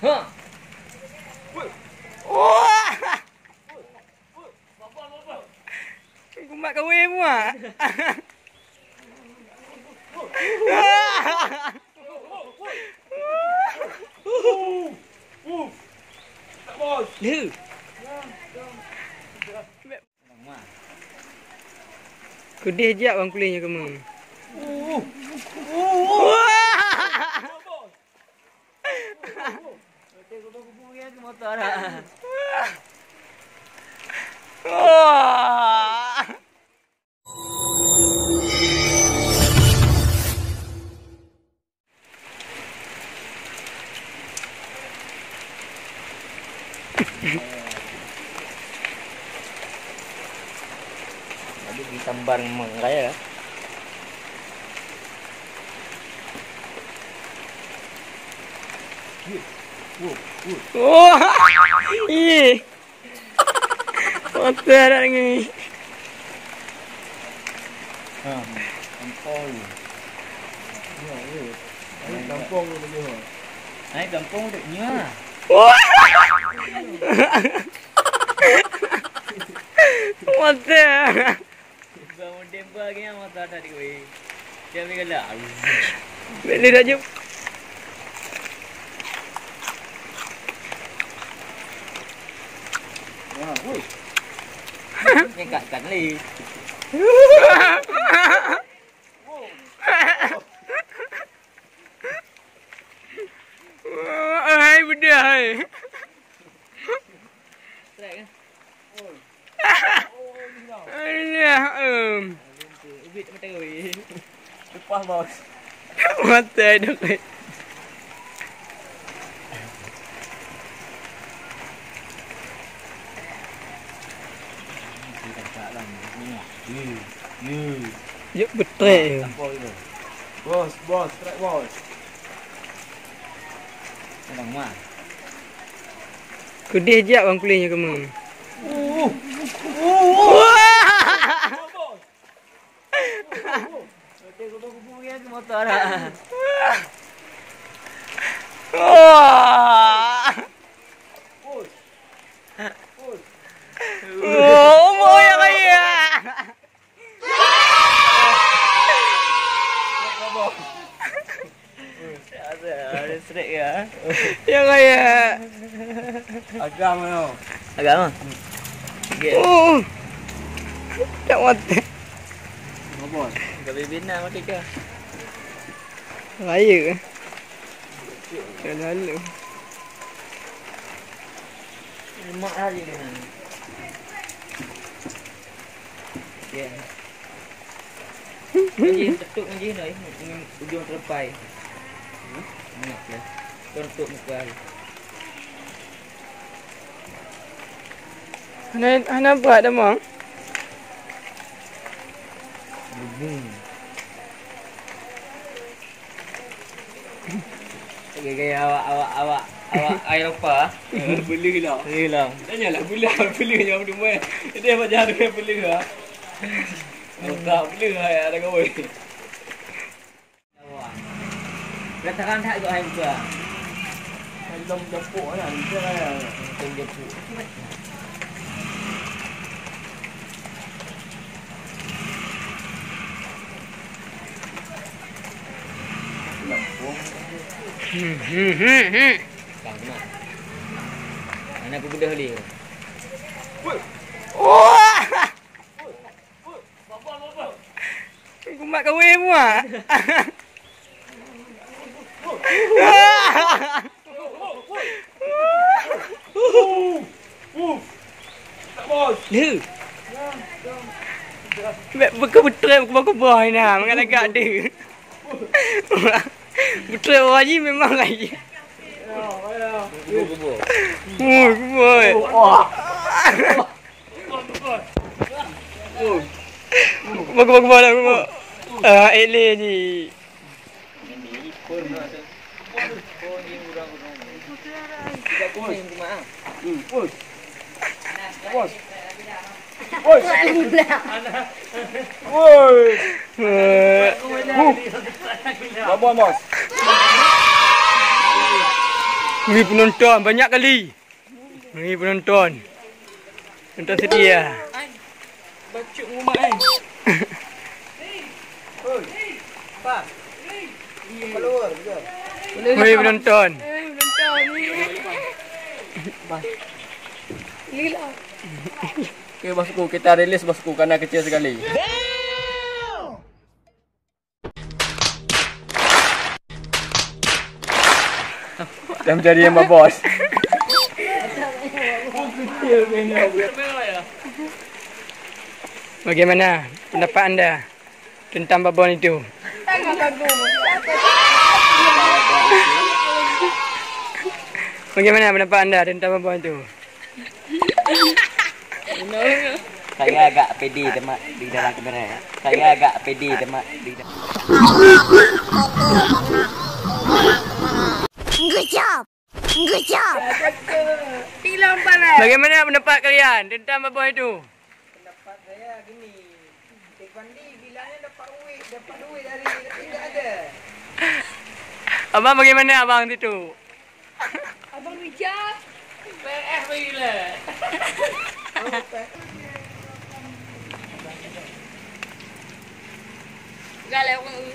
Ha. Wah. Kumat kahwin semua. Lu. Kudih je bang kulitnya kamu. Tadi ditambar menggaya. Wah, ih, motor lagi. Kampung. Naik kampung dulu. Naik kampung deknya. Wah, motor. Bangun tempat lagi yang motor tadi weh. Dia ambil lah. Beli dah jump. Nyekat kan li. Hai benda hai. Strike kan? Alah, Ubit mata weh. Lepas bos. mata dok. Yuk betul. Bos, strike bos. Sedang mah. Kudih je bang kulitnya kamu. Motor. Wah. Oh, mau ya kaya. Ada strike ya. Ya kaya. Agak mana? Agak mah. Oh. Tak mati. Bos. Enggak bibina mati ke. Raya. Dah lalu. Mak hari ni. Ya. Ini tetuk ni dah ini ujung terlepai. Ni ya. Tutup muka. Ana berat dah mak. Gaya awak air apa? Beli lah. Hilang. Tanyalah beli yang rumah. Dia macam ada beli lah. Tak beli lah ada kau. Letakkan tak tu air juga. Dalam dapur lah. Dia lah. Tunggu tu. Bang nak. Mana aku bedah dia? Wah. Kumat kahwin semua. Bos. Lu. Betul kubah ni nah, mengat agak ada. Betul wajib memang lagi. Kubur. Kubah. Kubah dah kubah. Ele ni. Bos. Bos. Bos. Bos. Bos. Wih penonton banyak kali. Wih penonton. Penonton setia. Bacuk rumah kan. Pak. Keluar juga. Wih penonton. Okay, bosku, kita rilis bosku karena kecil sekali. Dah menjadi yang bos. Bagaimana pendapat anda tentang babon itu? Bagaimana pendapat anda tentang babon itu? Saya agak pede demak di dalam kamera ya. Saya agak pede demak di dalam. Good job. Good job. Bagaimana pendapat kalian tentang babon itu? Pendapat saya gini. Tekvandi bilangnya dapat duit dari tidak ada. Abang bagaimana abang itu? Abang Rijal. PF gila. Gak lewat.